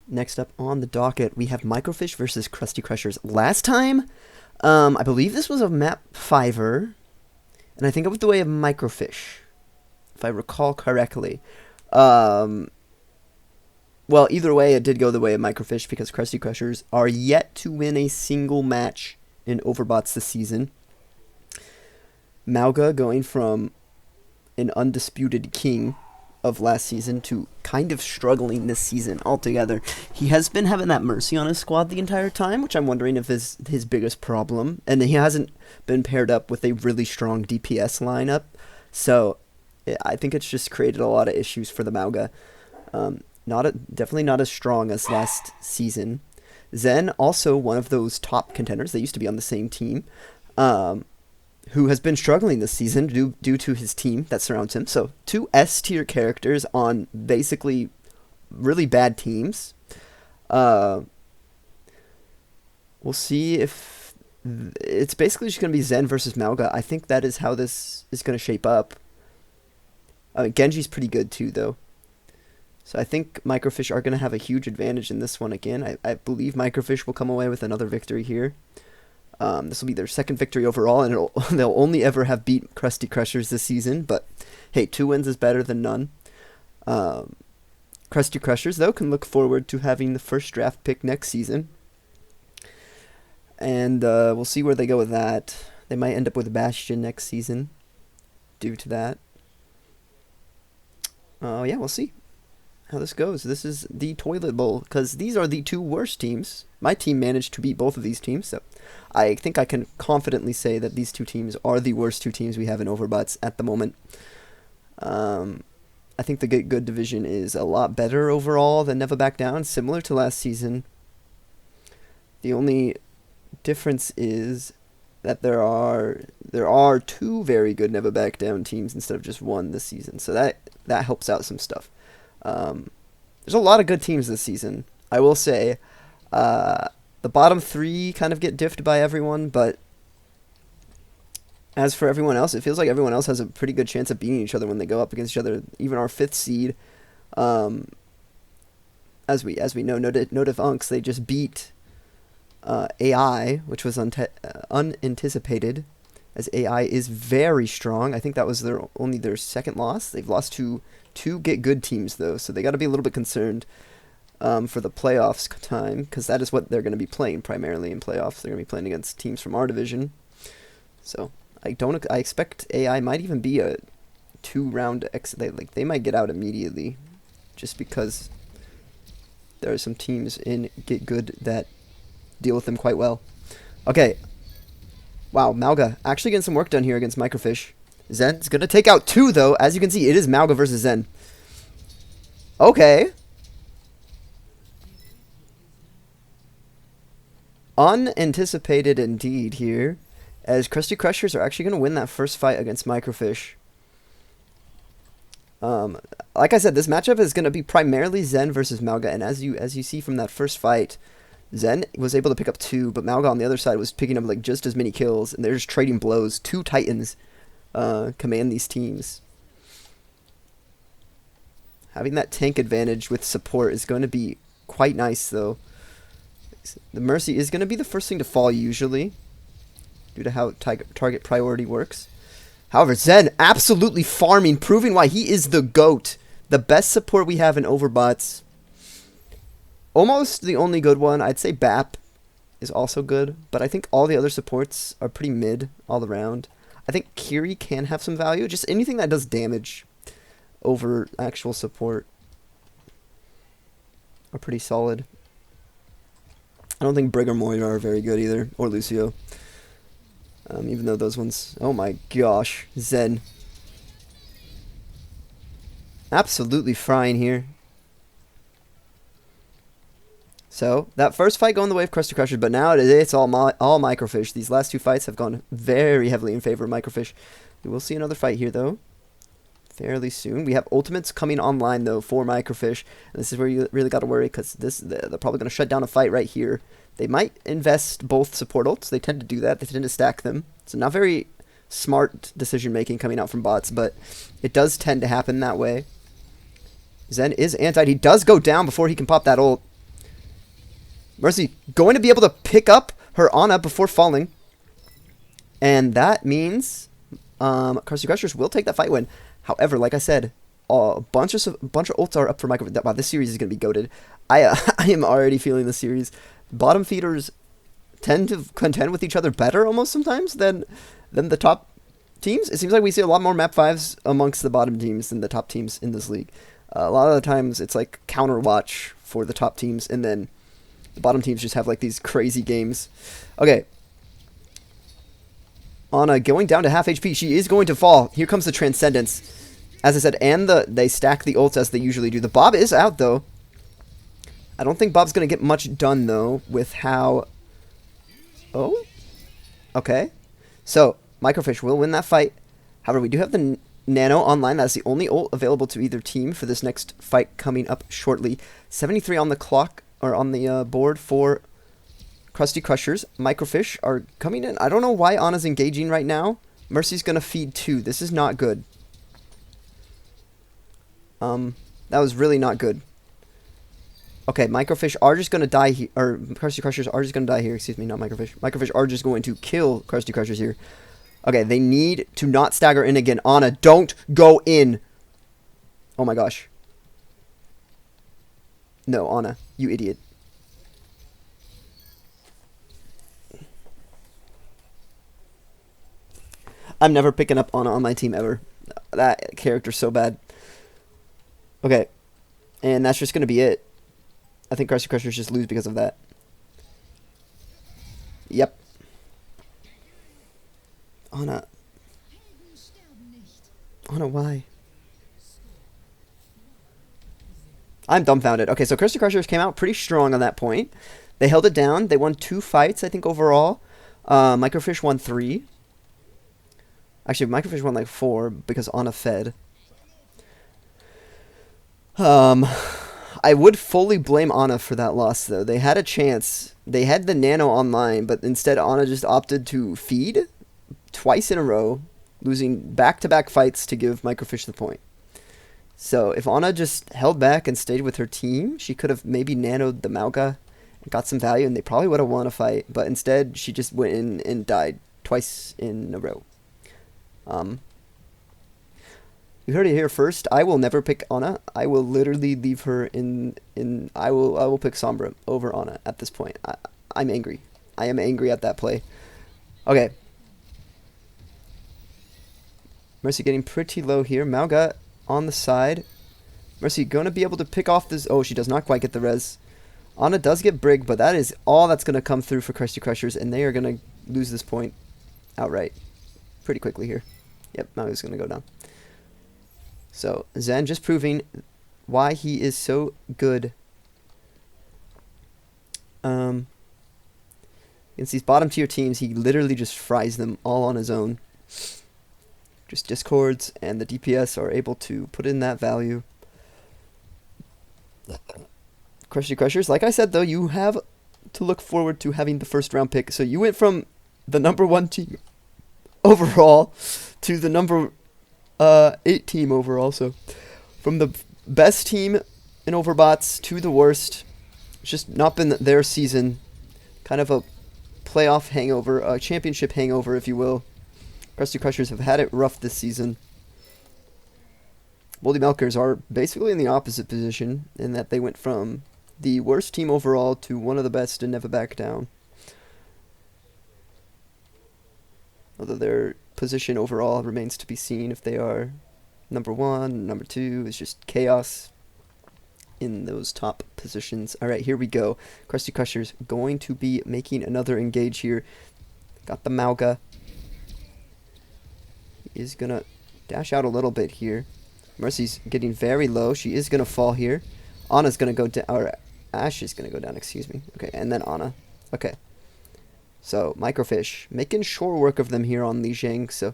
Next up on the docket, we have MicroFish versus Krusty Krushers. Last time, I believe this was a map fiver, and I think it was the way of MicroFish, if I recall correctly. Um, well, either way, it did go the way of MicroFish because Krusty Krushers are yet to win a single match in Overbots this season. Mauga going from an undisputed king of last season to kind of struggling this season altogether. He has been having that Mercy on his squad the entire time, which I'm wondering if is his biggest problem. And he hasn't been paired up with a really strong DPS lineup. So I think it's just created a lot of issues for the Mauga. Definitely not as strong as last season. Zen, also one of those top contenders. They used to be on the same team. Who has been struggling this season due to his team that surrounds him. So, two S-tier characters on basically really bad teams. We'll see if... It's basically just going to be Zen versus Mauga. I think that is how this is going to shape up. Genji's pretty good too, though. So I think MicroFish are going to have a huge advantage in this one again. I believe MicroFish will come away with another victory here. This will be their second victory overall, and they'll only ever have beat Krusty Krushers this season. But hey, 2 wins is better than none. Krusty Krushers, though, can look forward to having the first draft pick next season. And we'll see where they go with that. They might end up with Bastion next season due to that. Yeah, we'll see how this goes. This is the Toilet Bowl, because these are the 2 worst teams. My team managed to beat both of these teams, so I think I can confidently say that these 2 teams are the worst 2 teams we have in Overbots at the moment. I think the Get Good division is a lot better overall than Never Back Down, similar to last season. The only difference is that there are 2 very good Never Back Down teams instead of just 1 this season, so that helps out some stuff. There's a lot of good teams this season. I will say, the bottom 3 kind of get diffed by everyone, but as for everyone else, it feels like everyone else has a pretty good chance of beating each other when they go up against each other. Even our 5th seed, as we know, Notive Unks, they just beat AI, which was unanticipated, as AI is very strong. I think that was only their 2nd loss. They've lost to 2 Get Good teams, though, so they got to be a little bit concerned for the playoffs time, because that is what they're going to be playing primarily in playoffs. They're going to be playing against teams from our division. So I expect AI might even be a 2-round exit. They might get out immediately, just because there are some teams in Get Good that deal with them quite well. Okay. Wow, Mauga actually getting some work done here against MicroFish. Zen's going to take out 2, though. As you can see, it is Mauga versus Zen. Okay. Unanticipated indeed here, as Krusty Krushers are actually going to win that first fight against MicroFish. Like I said, this matchup is going to be primarily Zen versus Mauga, and as you see from that first fight, Zen was able to pick up 2, but Mauga on the other side was picking up just as many kills, and they're just trading blows. 2 Titans command these teams. Having that tank advantage with support is going to be quite nice, though. The Mercy is going to be the first thing to fall usually, due to how target priority works. However, Zen absolutely farming, proving why he is the GOAT. The best support we have in Overbots. Almost the only good one. I'd say BAP is also good, but I think all the other supports are pretty mid all around. I think Kiri can have some value. Just anything that does damage over actual support are pretty solid. I don't think Brig or Moira are very good either, or Lucio. Even though those ones... Oh my gosh. Zen. Absolutely frying here. So, that first fight going the way of Krusty Krushers, but now it's all MicroFish. These last 2 fights have gone very heavily in favor of MicroFish. We will see another fight here, though, fairly soon. We have ultimates coming online, though, for MicroFish. And this is where you really got to worry, because they're probably going to shut down a fight right here. They might invest both support ults. They tend to do that. They tend to stack them. It's not very smart decision-making coming out from bots, but it does tend to happen that way. Zen is anti. He does go down before he can pop that ult. Mercy going to be able to pick up her Ana before falling. And that means Krusty Krushers will take that fight win. However, like I said, a bunch of ults are up for MicroFish. Wow, this series is going to be goated. I am already feeling the series. Bottom feeders tend to contend with each other better almost sometimes than the top teams. It seems like we see a lot more map 5s amongst the bottom teams than the top teams in this league. A lot of the times it's like counter watch for the top teams, and then the bottom teams just have like these crazy games. Okay. Ana going down to half HP. She is going to fall. Here comes the Transcendence. As I said, and they stack the ults as they usually do. The Bob is out, though. I don't think Bob's going to get much done, though, with how... Oh? Okay. So, MicroFish will win that fight. However, we do have the Nano online. That's the only ult available to either team for this next fight coming up shortly. 73 on the clock, or on the board for Krusty Krushers. MicroFish are coming in. I don't know why Ana's engaging right now. Mercy's going to feed 2. This is not good. That was really not good. Okay, MicroFish are just going to die here, or Krusty Krushers are just going to die here, excuse me, not MicroFish. MicroFish are just going to kill Krusty Krushers here. Okay, they need to not stagger in again. Ana, don't go in. Oh my gosh. No, Ana, you idiot. I'm never picking up Ana on my team ever. That character's so bad. Okay, and that's just going to be it. I think Krusty Krushers just lose because of that. Yep. Ana, why? I'm dumbfounded. Okay, so Krusty Krushers came out pretty strong on that point. They held it down. They won 2 fights, I think, overall. MicroFish won 3. Actually, MicroFish won like 4 because Ana fed. I would fully blame Ana for that loss, though. They had a chance. They had the Nano online, but instead Ana just opted to feed twice in a row, losing back-to-back fights to give MicroFish the point. So if Ana just held back and stayed with her team, she could have maybe nanoed the Mauga and got some value, and they probably would have won a fight. But instead, she just went in and died twice in a row. You heard it here first. I will never pick Ana. I will literally leave her in. I will pick Sombra over Ana at this point. I'm angry. I am angry at that play. Okay. Mercy getting pretty low here. Mauga on the side. Mercy going to be able to pick off this. Oh, she does not quite get the res. Ana does get Brig, but that is all that's going to come through for Krusty Krushers, and they are going to lose this point outright pretty quickly here. Yep, Mauga's going to go down. So, Zen just proving why he is so good. Against these bottom tier teams, he literally just fries them all on his own. Just discords, and the DPS are able to put in that value. Krusty Krushers, like I said though, you have to look forward to having the first round pick. So you went from the #1 team overall to the number 8 team overall. So from the best team in Overbots to the worst. It's just not been their season. Kind of a playoff hangover, a championship hangover, if you will. Krusty Krushers have had it rough this season. Moldy Milkers are basically in the opposite position in that they went from the worst team overall to one of the best and never back down. Although their position overall remains to be seen if they are #1, #2. It's just chaos in those top positions. Alright, here we go. Krusty Krushers going to be making another engage here. Got the Mauga. He is going to dash out a little bit here. Mercy's getting very low. She is going to fall here. Ana's going to go down, or Ash is going to go down, excuse me. Okay, and then Ana. Okay. So, MicroFish making short work of them here on Li Zhang. So,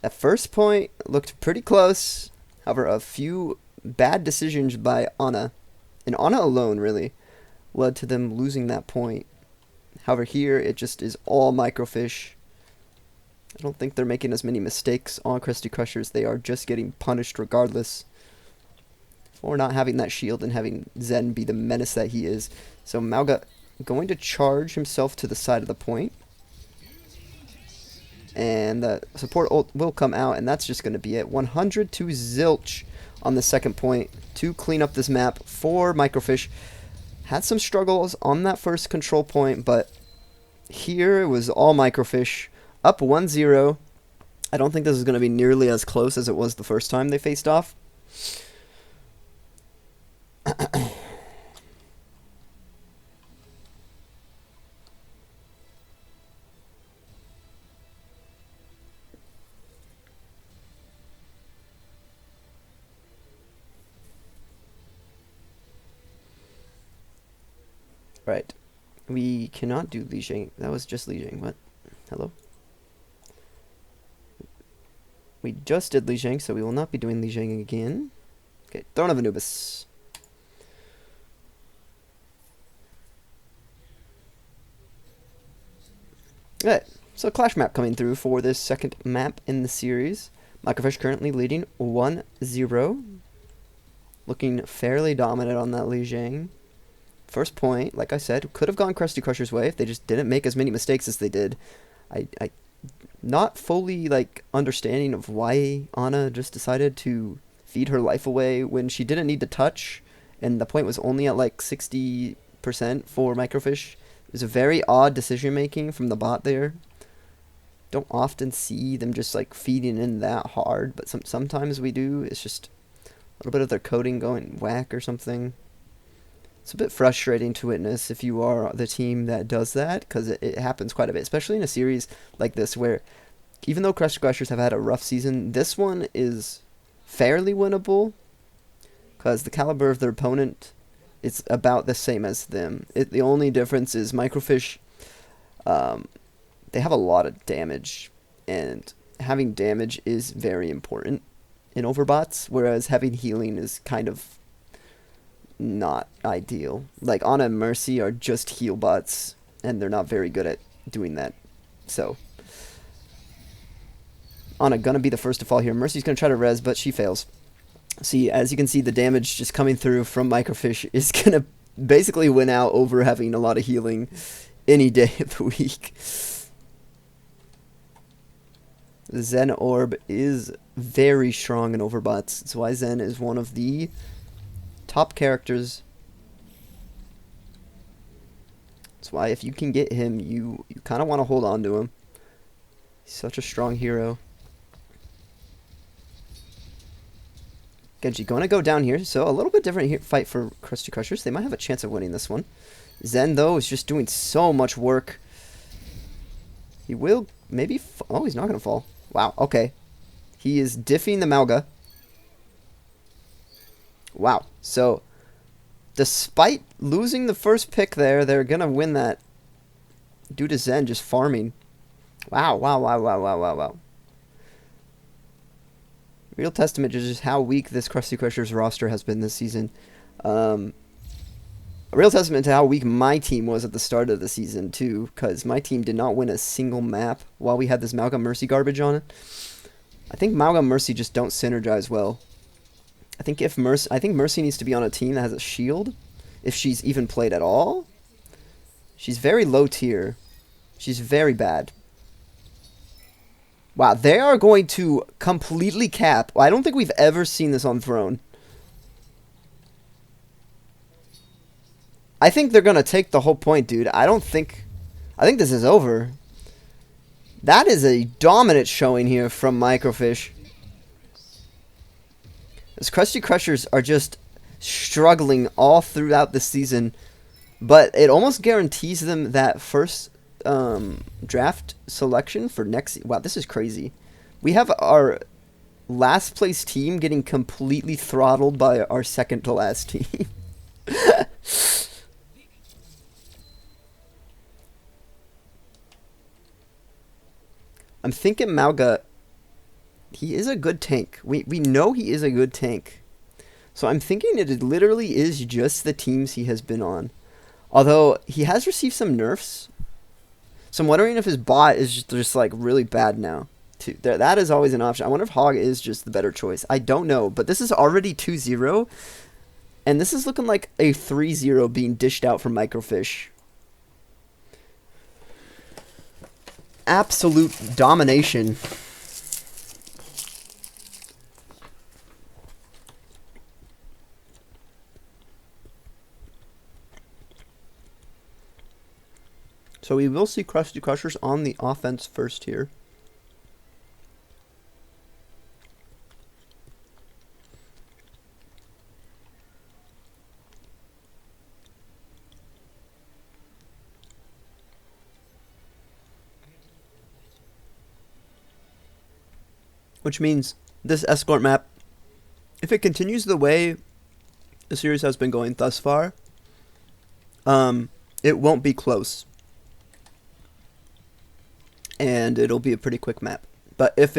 that first point looked pretty close. However, a few bad decisions by Ana, and Ana alone, really, led to them losing that point. However, here, it just is all MicroFish. I don't think they're making as many mistakes on Krusty Krushers. They are just getting punished regardless for not having that shield and having Zen be the menace that he is. So Mauga going to charge himself to the side of the point. And the support ult will come out, and that's just going to be it. 100 to zilch on the second point to clean up this map for MicroFish. Had some struggles on that first control point, but here it was all MicroFish. Up 1-0. I don't think this is going to be nearly as close as it was the first time they faced off. Right. We cannot do Li Jing. That was just Li Jing. What? Hello? We just did Li Jing, so we will not be doing Li Jing again. Okay, Throne of Anubis. Alright, so Clash map coming through for this second map in the series. MicroFish currently leading 1-0. Looking fairly dominant on that Li Jing. First point, like I said, could have gone Krusty Krusher's way if they just didn't make as many mistakes as they did. I not fully like understanding of why Ana just decided to feed her life away when she didn't need to touch, and the point was only at like 60% for MicroFish. It was a very odd decision making from the bot there. Don't often see them just like feeding in that hard, but sometimes we do. It's just a little bit of their coding going whack or something. It's a bit frustrating to witness if you are the team that does that, because it happens quite a bit, especially in a series like this where even though Krushers have had a rough season, this one is fairly winnable because the caliber of their opponent is about the same as them. The only difference is MicroFish, they have a lot of damage, and having damage is very important in overbots, whereas having healing is kind of not ideal. Like Ana and Mercy are just heal bots, and they're not very good at doing that. So Ana gonna be the first to fall here. Mercy's gonna try to res, but she fails. See, as you can see, the damage just coming through from MicroFish is gonna basically win out over having a lot of healing any day of the week. The Zen Orb is very strong in overbots. That's why Zen is one of the top characters. That's why if you can get him, you kind of want to hold on to him. He's such a strong hero. Genji going to go down here, so a little bit different fight for Krusty Krushers. They might have a chance of winning this one. Zen, though, is just doing so much work. He will maybe... Oh, he's not going to fall. Wow, okay. He is diffing the Malga. Wow. So, despite losing the first pick there, they're going to win that due to Zen just farming. Wow, wow, wow, wow, wow, wow, wow. Real testament to just how weak this Krusty Krushers roster has been this season. A real testament to how weak my team was at the start of the season, too, because my team did not win a single map while we had this Malga Mercy garbage on it. I think Malga and Mercy just don't synergize well. I think Mercy needs to be on a team that has a shield, if she's even played at all. She's very low tier. She's very bad. Wow, they are going to completely cap. I don't think we've ever seen this on Throne. I think they're going to take the whole point, dude. I think this is over. That is a dominant showing here from MicroFish. As Krusty Krushers are just struggling all throughout the season, but it almost guarantees them that first draft selection for next. Wow, this is crazy. We have our last place team getting completely throttled by our second to last team. I'm thinking Malga, he is a good tank. We know he is a good tank. So I'm thinking it literally is just the teams he has been on. Although he has received some nerfs. So I'm wondering if his bot is just like really bad now. That is always an option. I wonder if Hog is just the better choice. I don't know. But this is already 2-0. And this is looking like a 3-0 being dished out from MicroFish. absolute domination. So we will see Krusty Krushers on the offense first here. Which means this escort map, if it continues the way the series has been going thus far, it won't be close. And it'll be a pretty quick map. But if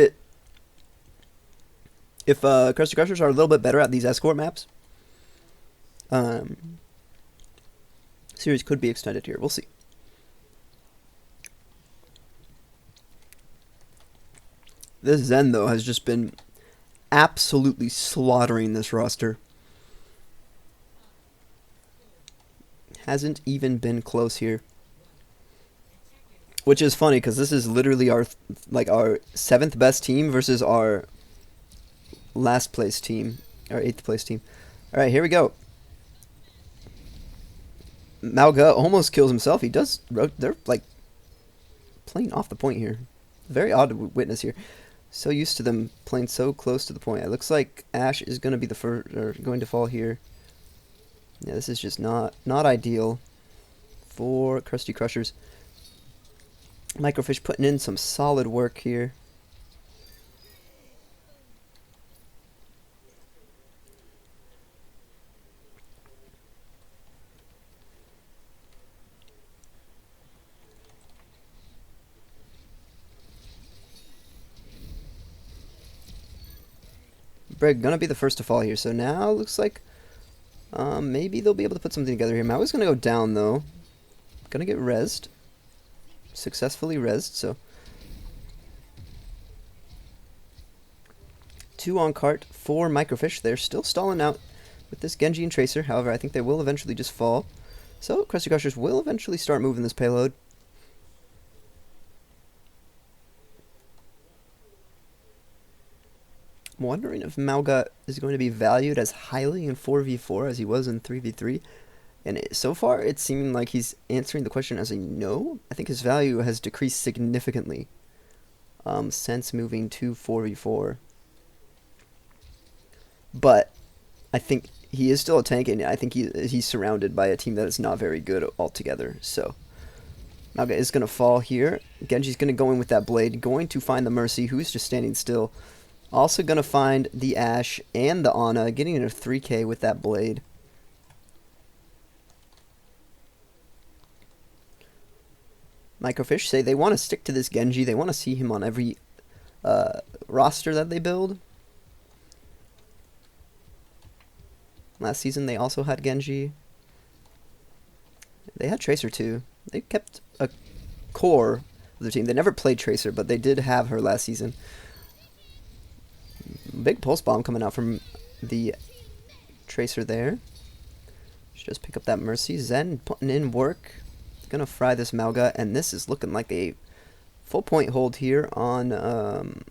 Krusty Krushers are a little bit better at these escort maps, series could be extended here. We'll see. This Zen, though, has just been absolutely slaughtering this roster. Hasn't even been close here. Which is funny, because this is literally our 7th best team versus our last place team. Our 8th place team. Alright, here we go. Mauga almost kills himself. He does... They're, like, playing off the point here. Very odd to witness here. So used to them playing so close to the point. It looks like Ash is going to be the first, or going to fall here. Yeah, this is just not ideal for Krusty Krushers. MicroFish putting in some solid work here. Brig gonna be the first to fall here, so now looks like maybe they'll be able to put something together here. Maui's gonna go down though. Gonna get rezzed. Successfully rezzed, so 2 on cart for MicroFish. They're still stalling out with this Genji and Tracer. However, I think they will eventually just fall. So Krusty Krushers will eventually start moving this payload. I'm wondering if Mauga is going to be valued as highly in 4v4 as he was in 3v3. And so far, it's seeming like he's answering the question as a no. I think his value has decreased significantly since moving to 4v4. But I think he is still a tank, and I think he's surrounded by a team that is not very good altogether. So Mauga is going to fall here. Genji's going to go in with that blade, going to find the Mercy, who's just standing still. Also going to find the Ashe and the Ana, getting in a 3k with that blade. MicroFish say they want to stick to this Genji. They want to see him on every roster that they build. Last season they also had Genji. They had Tracer too. They kept a core of their team. They never played Tracer, but they did have her last season. Big pulse bomb coming out from the Tracer there. Should just pick up that Mercy. Zen putting in work. Gonna fry this Mauga, and this is looking like a full point hold here on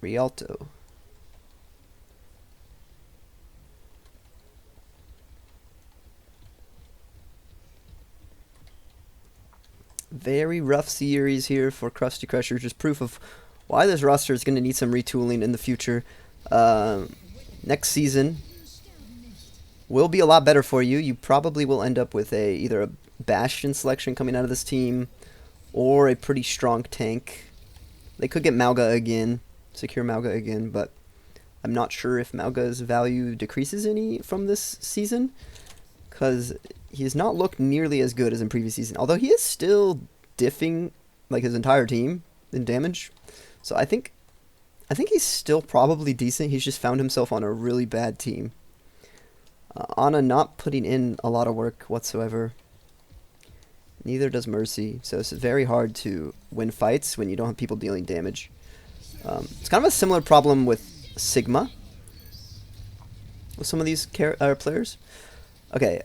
Rialto. Very rough series here for Krusty Krushers. Just proof of why this roster is going to need some retooling in the future. Next season will be a lot better for you. You probably will end up with either a Bastion selection coming out of this team or a pretty strong tank. They could get Mauga again, secure Mauga again, but I'm not sure if Mauga's value decreases any from this season, because he has not looked nearly as good as in previous season, although he is still diffing like his entire team in damage. So I think he's still probably decent. He's just found himself on a really bad team. Ana not putting in a lot of work whatsoever. Neither does Mercy, so it's very hard to win fights when you don't have people dealing damage. It's kind of a similar problem with Sigma, with some of these players. Okay,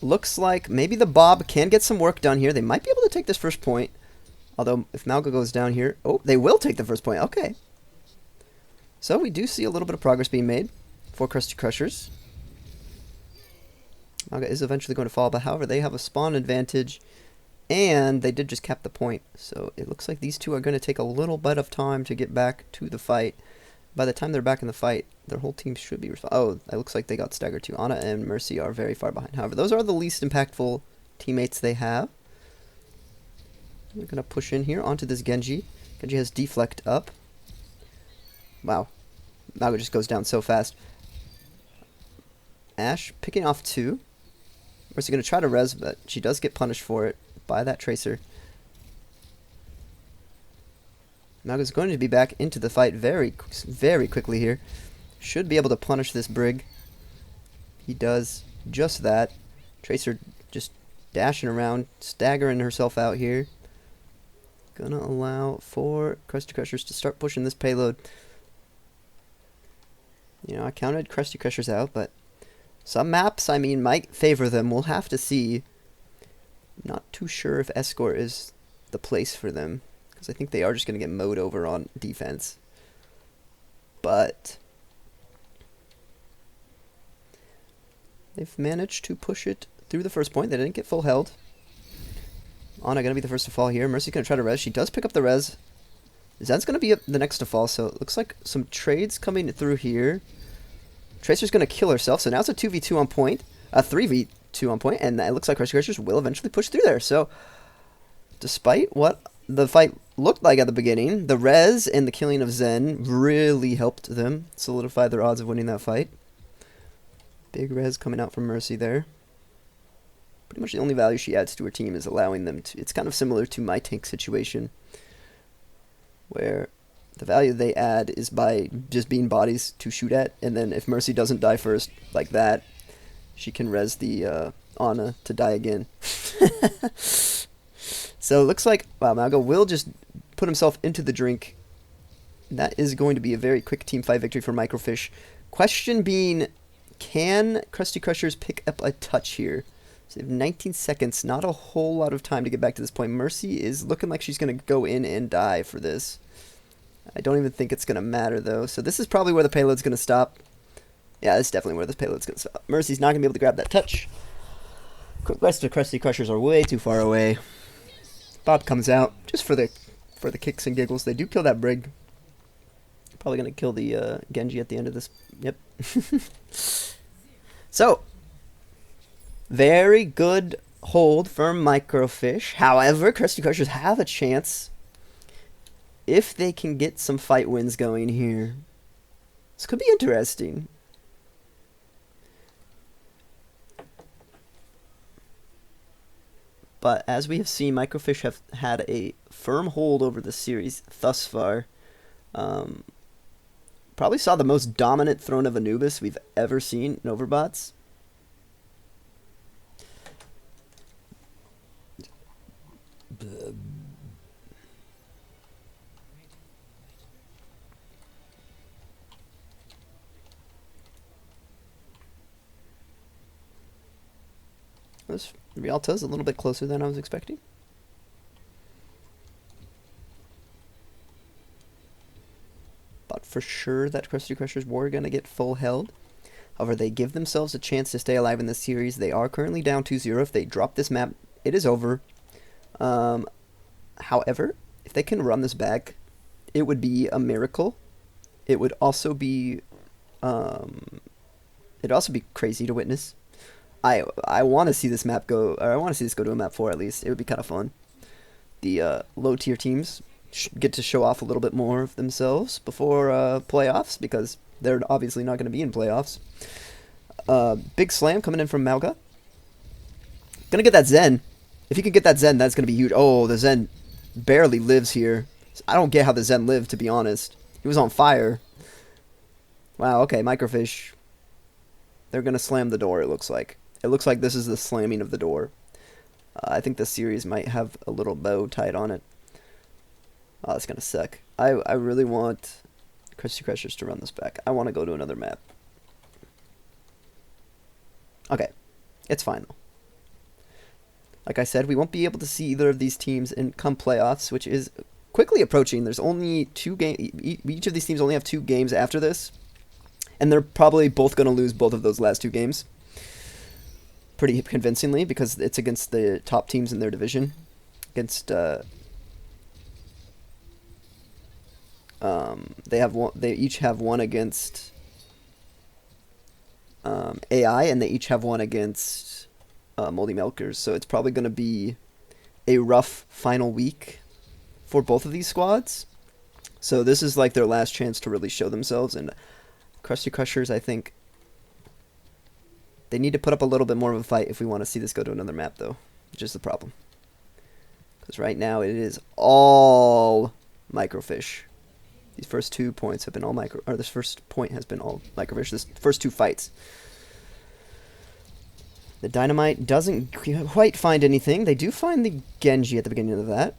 looks like maybe the Bob can get some work done here. They might be able to take this first point. Although, if Malga goes down here... Oh, they will take the first point. Okay. So, we do see a little bit of progress being made for Krusty Krushers. Malga is eventually going to fall, but however, they have a spawn advantage. And they did just cap the point. So, it looks like these two are going to take a little bit of time to get back to the fight. By the time they're back in the fight, their whole team should be... Oh, it looks like they got staggered too. Anna and Mercy are very far behind. However, those are the least impactful teammates they have. We're going to push in here onto this Genji. Genji has deflect up. Wow. Malga just goes down so fast. Ashe picking off 2. Mercy going to try to res, but she does get punished for it by that Tracer. Malga's going to be back into the fight very, very quickly here. Should be able to punish this Brig. He does just that. Tracer just dashing around, staggering herself out here. Gonna allow for Krusty Krushers to start pushing this payload. You know, I counted Krusty Krushers out, but some maps, I mean, might favor them. We'll have to see. Not too sure if Escort is the place for them, because I think they are just going to get mowed over on defense. But they've managed to push it through the first point. They didn't get full held. Anna going to be the first to fall here. Mercy's going to try to res. She does pick up the res. Zen's going to be the next to fall, so it looks like some trades coming through here. Tracer's going to kill herself, so now it's a 2v2 on point. A 3v2 on point, and it looks like Krusty Krushers will eventually push through there. So, despite what the fight looked like at the beginning, the res and the killing of Zen really helped them solidify their odds of winning that fight. Big res coming out from Mercy there. Pretty much the only value she adds to her team is allowing them to... It's kind of similar to my tank situation, where the value they add is by just being bodies to shoot at, and then if Mercy doesn't die first, like that, she can res the Anna to die again. So it looks like, wow, Malga will just put himself into the drink. That is going to be a very quick team fight victory for MicroFish. Question being, can Krusty Krushers pick up a touch here? So they have 19 seconds, not a whole lot of time to get back to this point. Mercy is looking like she's going to go in and die for this. I don't even think it's going to matter, though. So this is probably where the payload's going to stop. Yeah, this is definitely where this payload's going to stop. Mercy's not going to be able to grab that touch. Quick rest of Krusty Krushers are way too far away. Bob comes out just for the kicks and giggles. They do kill that Brig. Probably going to kill the Genji at the end of this. Yep. So, very good hold for MicroFish. However, Krusty Krushers have a chance if they can get some fight wins going here. This could be interesting. But as we have seen, MicroFish have had a firm hold over the series thus far. Probably saw the most dominant throne of Anubis we've ever seen in Overbots. This Rialto's a little bit closer than I was expecting. But for sure that Krusty Krushers were going to get full held. However, they give themselves a chance to stay alive in this series. They are currently down 2-0. If they drop this map, it is over. However, if they can run this back, it would be a miracle. It would also be crazy to witness. I want to see this map go, or I want to see this go to a map 4 at least. It would be kind of fun. The low tier teams get to show off a little bit more of themselves before playoffs, because they're obviously not going to be in playoffs. Big slam coming in from Malga. Gonna get that Zen. If he can get that Zen, that's gonna be huge. Oh, the Zen barely lives here. I don't get how the Zen lived, to be honest. He was on fire. Wow, okay, MicroFish. They're gonna slam the door, it looks like. It looks like this is the slamming of the door. I think the series might have a little bow tied on it. Oh, that's gonna suck. I really want Krusty Krushers to run this back. I want to go to another map. Okay. It's fine, though. Like I said, we won't be able to see either of these teams in come playoffs, which is quickly approaching. There's only 2 games. Each of these teams only have 2 games after this, and they're probably both going to lose both of those last 2 games pretty convincingly because it's against the top teams in their division. Against they each have one against AI, and they each have one against Moldy Milkers. So it's probably going to be a rough final week for both of these squads. So this is like their last chance to really show themselves. And Krusty Krushers, I think they need to put up a little bit more of a fight if we want to see this go to another map, though, which is the problem. Because right now it is all MicroFish. These first 2 points have been all this first point has been all MicroFish. This first 2 fights. The Dynamite doesn't quite find anything. They do find the Genji at the beginning of that.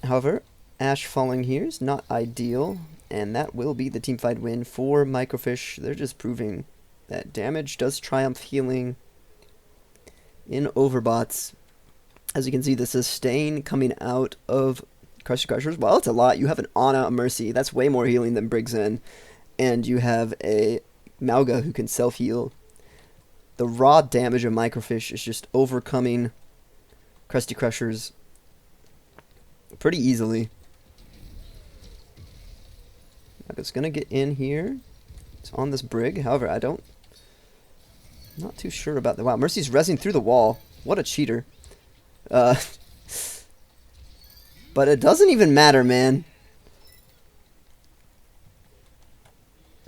However, Ash falling here is not ideal, and that will be the teamfight win for MicroFish. They're just proving that damage does triumph healing in Overbots. As you can see, the sustain coming out of Krusty Krushers, well, it's a lot. You have an Ana, a Mercy. That's way more healing than Briggs in. And you have a Mauga who can self-heal. The raw damage of MicroFish is just overcoming Krusty Krushers pretty easily. It's going to get in here. It's on this Brig. However, I'm not too sure about that. Wow, Mercy's rezzing through the wall. What a cheater. But it doesn't even matter, man.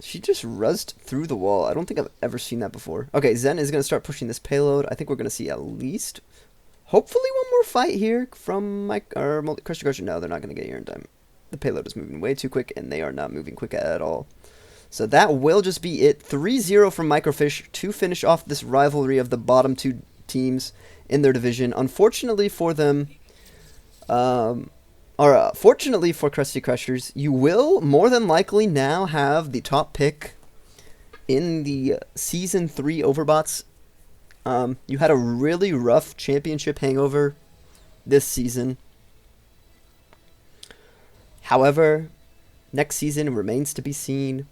She just rezzed through the wall. I don't think I've ever seen that before. Okay, Zen is going to start pushing this payload. I think we're going to see at least, hopefully, one more fight here from Krusty Krusher. No, they're not going to get here in time. The payload is moving way too quick, and they are not moving quick at all. So that will just be it. 3-0 from MicroFish to finish off this rivalry of the bottom 2 teams in their division. Unfortunately for them, fortunately for Krusty Krushers, you will more than likely now have the top pick in the Season 3 Overbots. You had a really rough championship hangover this season. However, next season remains to be seen.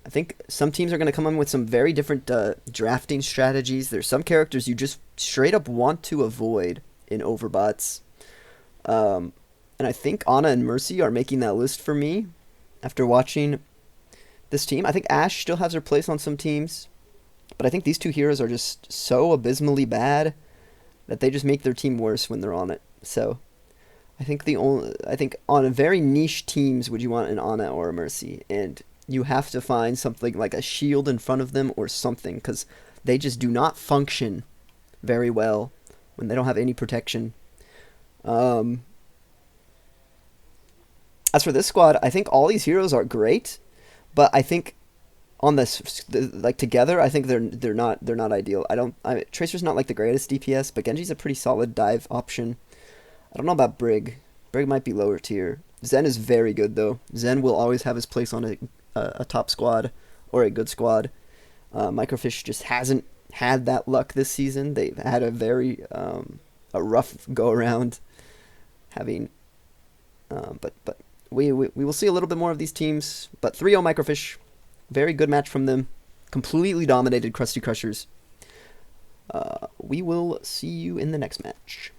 I think some teams are going to come in with some very different drafting strategies. There's some characters you just straight up want to avoid in Overbots. And I think Ana and Mercy are making that list for me after watching this team. I think Ash still has her place on some teams, but I think these 2 heroes are just so abysmally bad that they just make their team worse when they're on it. So I think on a very niche teams would you want an Ana or a Mercy, and you have to find something like a shield in front of them or something, because they just do not function very well when they don't have any protection. As for this squad, I think all these heroes are great, but I think on this, like together, I think they're not ideal. Tracer's not like the greatest DPS, but Genji's a pretty solid dive option. I don't know about Brig. Brig might be lower tier. Zen is very good though. Zen will always have his place on a top squad or a good squad. MicroFish just hasn't had that luck this season. They've had a very a rough go around having, but we will see a little bit more of these teams. But 3-0 MicroFish, very good match from them. Completely dominated Krusty Krushers. We will see you in the next match.